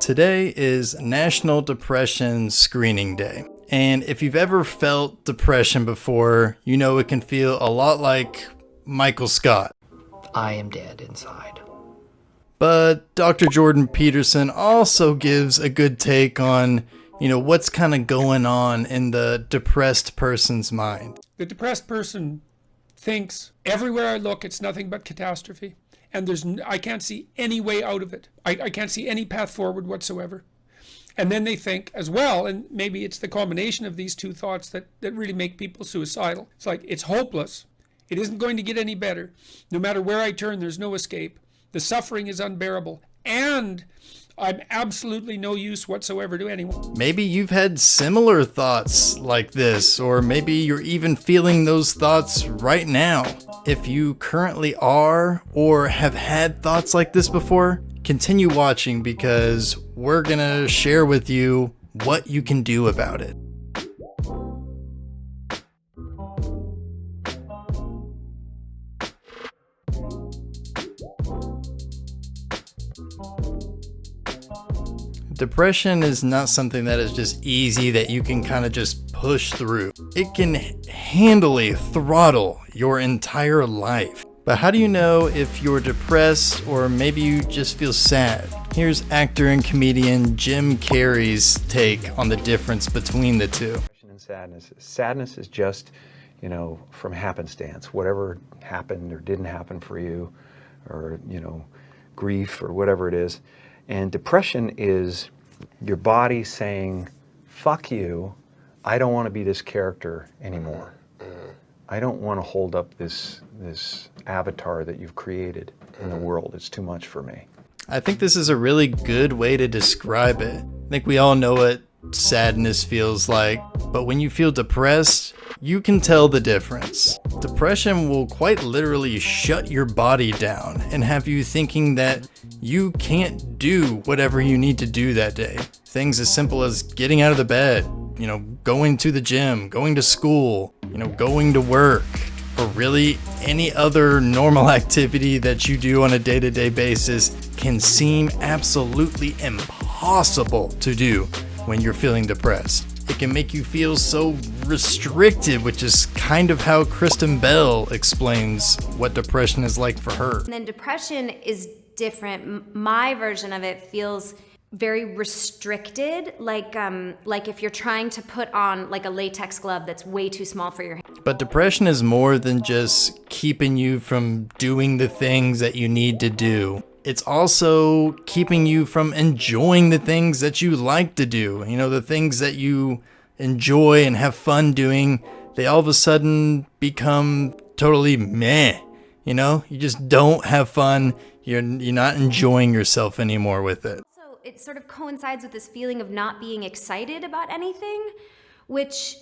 Today is National Depression Screening Day. And if you've ever felt depression before, you know it can feel a lot like Michael Scott. I am dead inside. But Dr. Jordan Peterson also gives a good take on, what's kind of going on in the depressed person's mind. The depressed person thinks everywhere I look, it's nothing but catastrophe. And I can't see any way out of it. I can't see any path forward whatsoever. And then they think as well, and maybe it's the combination of these two thoughts that really make people suicidal. It's like, it's hopeless. It isn't going to get any better. No matter where I turn, there's no escape. The suffering is unbearable. And I'm absolutely no use whatsoever to anyone. Maybe you've had similar thoughts like this, or maybe you're even feeling those thoughts right now. If you currently are or have had thoughts like this before, continue watching because we're gonna share with you what you can do about it. Depression is not something that is just easy that you can kind of just push through. It can handily throttle your entire life. But how do you know if you're depressed or maybe you just feel sad? Here's actor and comedian Jim Carrey's take on the difference between the two. Depression and sadness. Sadness is just, from happenstance. Whatever happened or didn't happen for you, or, grief or whatever it is. And depression is your body saying, fuck you, I don't want to be this character anymore. I don't want to hold up this avatar that you've created in the world. It's too much for me. I think this is a really good way to describe it. I think we all know what sadness feels like, but when you feel depressed, you can tell the difference. Depression will quite literally shut your body down and have you thinking that you can't do whatever you need to do that day. Things as simple as getting out of the bed, going to the gym, going to school, going to work, or really any other normal activity that you do on a day-to-day basis can seem absolutely impossible to do when you're feeling depressed. It can make you feel so restricted, which is kind of how Kristen Bell explains what depression is like for her. And then depression is different. My version of it feels very restricted, like if you're trying to put on like a latex glove that's way too small for your hand. But depression is more than just keeping you from doing the things that you need to do. It's also keeping you from enjoying the things that you like to do. The things that you enjoy and have fun doing, they all of a sudden become totally meh. You just don't have fun. You're not enjoying yourself anymore with it. So it sort of coincides with this feeling of not being excited about anything, which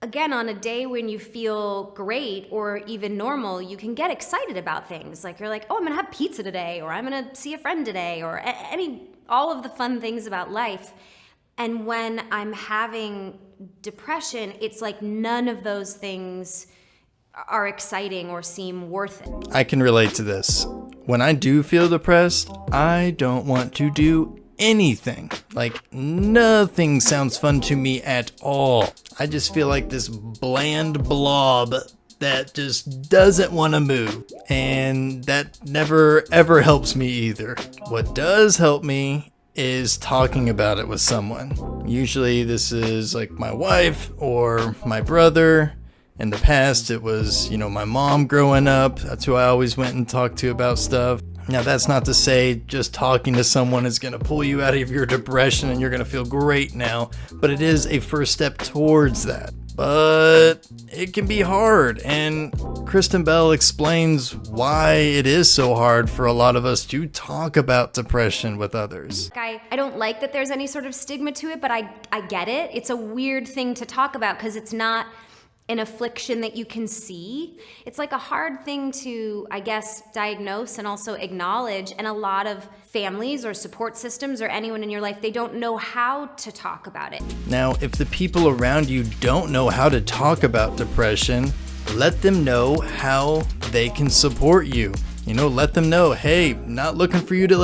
again, on a day when you feel great or even normal, you can get excited about things. Like you're like, oh, I'm gonna have pizza today, or I'm gonna see a friend today, or all of the fun things about life. And when I'm having depression, it's like none of those things are exciting or seem worth it. I can relate to this. When I do feel depressed, I don't want to do anything. Like nothing sounds fun to me at all. I just feel like this bland blob that just doesn't want to move. And that never ever helps me either. What does help me is talking about it with someone. Usually this is like my wife or my brother. In the past, it was, my mom growing up. That's who I always went and talked to about stuff. Now, that's not to say just talking to someone is going to pull you out of your depression and you're going to feel great now, but it is a first step towards that. But it can be hard, and Kristen Bell explains why it is so hard for a lot of us to talk about depression with others. I don't like that there's any sort of stigma to it, but I get it. It's a weird thing to talk about because it's not an affliction that you can see. It's like a hard thing to, I guess, diagnose and also acknowledge. And a lot of families or support systems or anyone in your life, they don't know how to talk about it. Now, if the people around you don't know how to talk about depression, let them know how they can support you. Let them know, hey, not looking for you to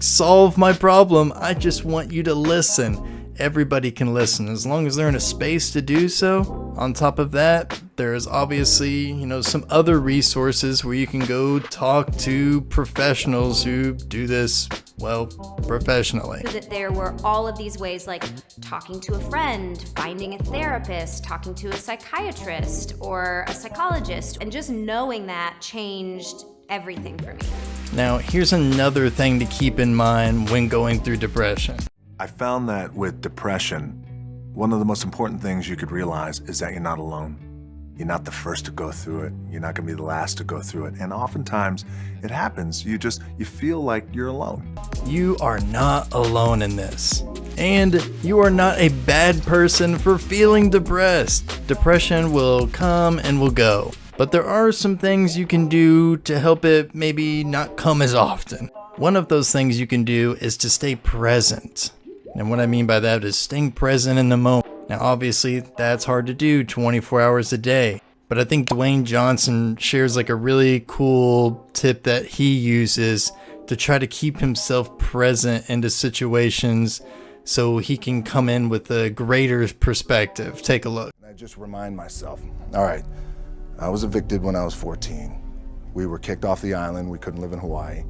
solve my problem. I just want you to listen. Everybody can listen as long as they're in a space to do so. On top of that, there's obviously, some other resources where you can go talk to professionals who do this, well, professionally. So that there were all of these ways, like talking to a friend, finding a therapist, talking to a psychiatrist or a psychologist, and just knowing that changed everything for me. Now, here's another thing to keep in mind when going through depression. I found that with depression, one of the most important things you could realize is that you're not alone. You're not the first to go through it. You're not gonna be the last to go through it. And oftentimes it happens. You feel like you're alone. You are not alone in this. And you are not a bad person for feeling depressed. Depression will come and will go. But there are some things you can do to help it maybe not come as often. One of those things you can do is to stay present. And what I mean by that is staying present in the moment. Now, obviously, that's hard to do 24 hours a day. But I think Dwayne Johnson shares like a really cool tip that he uses to try to keep himself present into situations so he can come in with a greater perspective. Take a look. I just remind myself, all right, I was evicted when I was 14. We were kicked off the island. We couldn't live in Hawaii.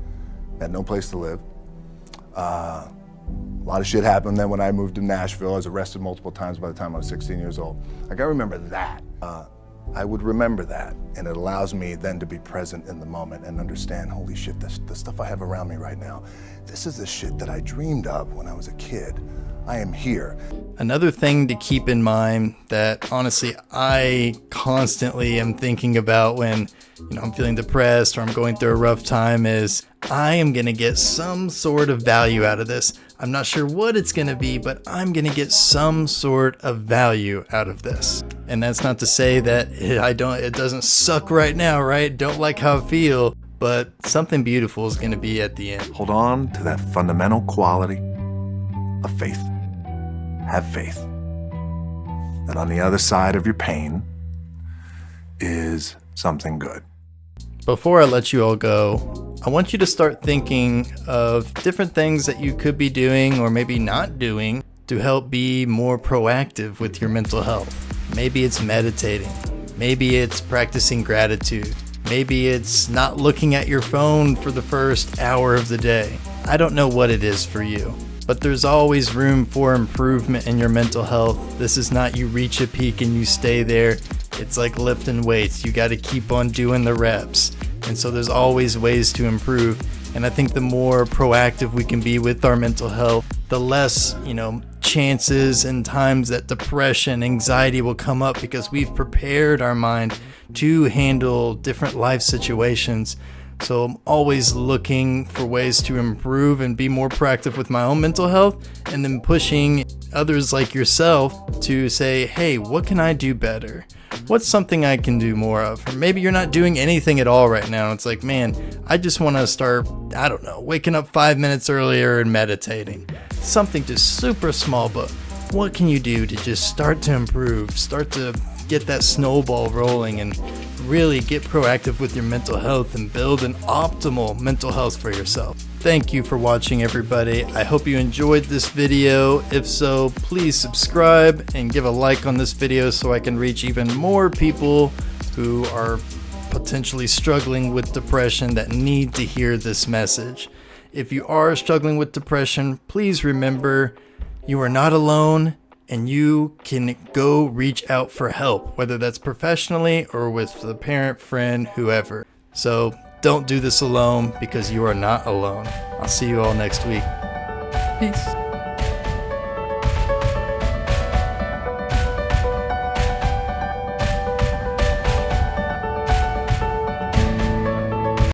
Had no place to live. A lot of shit happened then when I moved to Nashville. I was arrested multiple times by the time I was 16 years old. I gotta remember that. I would remember that, and it allows me then to be present in the moment and understand, holy shit, the stuff I have around me right now, this is the shit that I dreamed of when I was a kid. I am here. Another thing to keep in mind that honestly I constantly am thinking about when I'm feeling depressed or I'm going through a rough time is I am going to get some sort of value out of this. I'm not sure what it's going to be, but I'm going to get some sort of value out of this. And that's not to say that it doesn't suck right now, right? Don't like how I feel, but something beautiful is going to be at the end. Hold on to that fundamental quality of faith. Have faith that on the other side of your pain is something good. Before I let you all go, I want you to start thinking of different things that you could be doing or maybe not doing to help be more proactive with your mental health. Maybe it's meditating. Maybe it's practicing gratitude. Maybe it's not looking at your phone for the first hour of the day. I don't know what it is for you. But there's always room for improvement in your mental health. This is not you reach a peak and you stay there. It's like lifting weights. You got to keep on doing the reps. And so there's always ways to improve. And I think the more proactive we can be with our mental health, the less, chances and times that depression, anxiety will come up because we've prepared our mind to handle different life situations. So I'm always looking for ways to improve and be more proactive with my own mental health, and then pushing others like yourself to say, hey, what can I do better? What's something I can do more of? Or maybe you're not doing anything at all right now. It's like, man, I just want to start, waking up 5 minutes earlier and meditating. Something just super small, but what can you do to just start to improve, start to get that snowball rolling and really get proactive with your mental health and build an optimal mental health for yourself. Thank you for watching, everybody. I hope you enjoyed this video. If so, please subscribe and give a like on this video so I can reach even more people who are potentially struggling with depression that need to hear this message. If you are struggling with depression, please remember you are not alone. And you can go reach out for help, whether that's professionally or with a parent, friend, whoever. So don't do this alone because you are not alone. I'll see you all next week. Peace.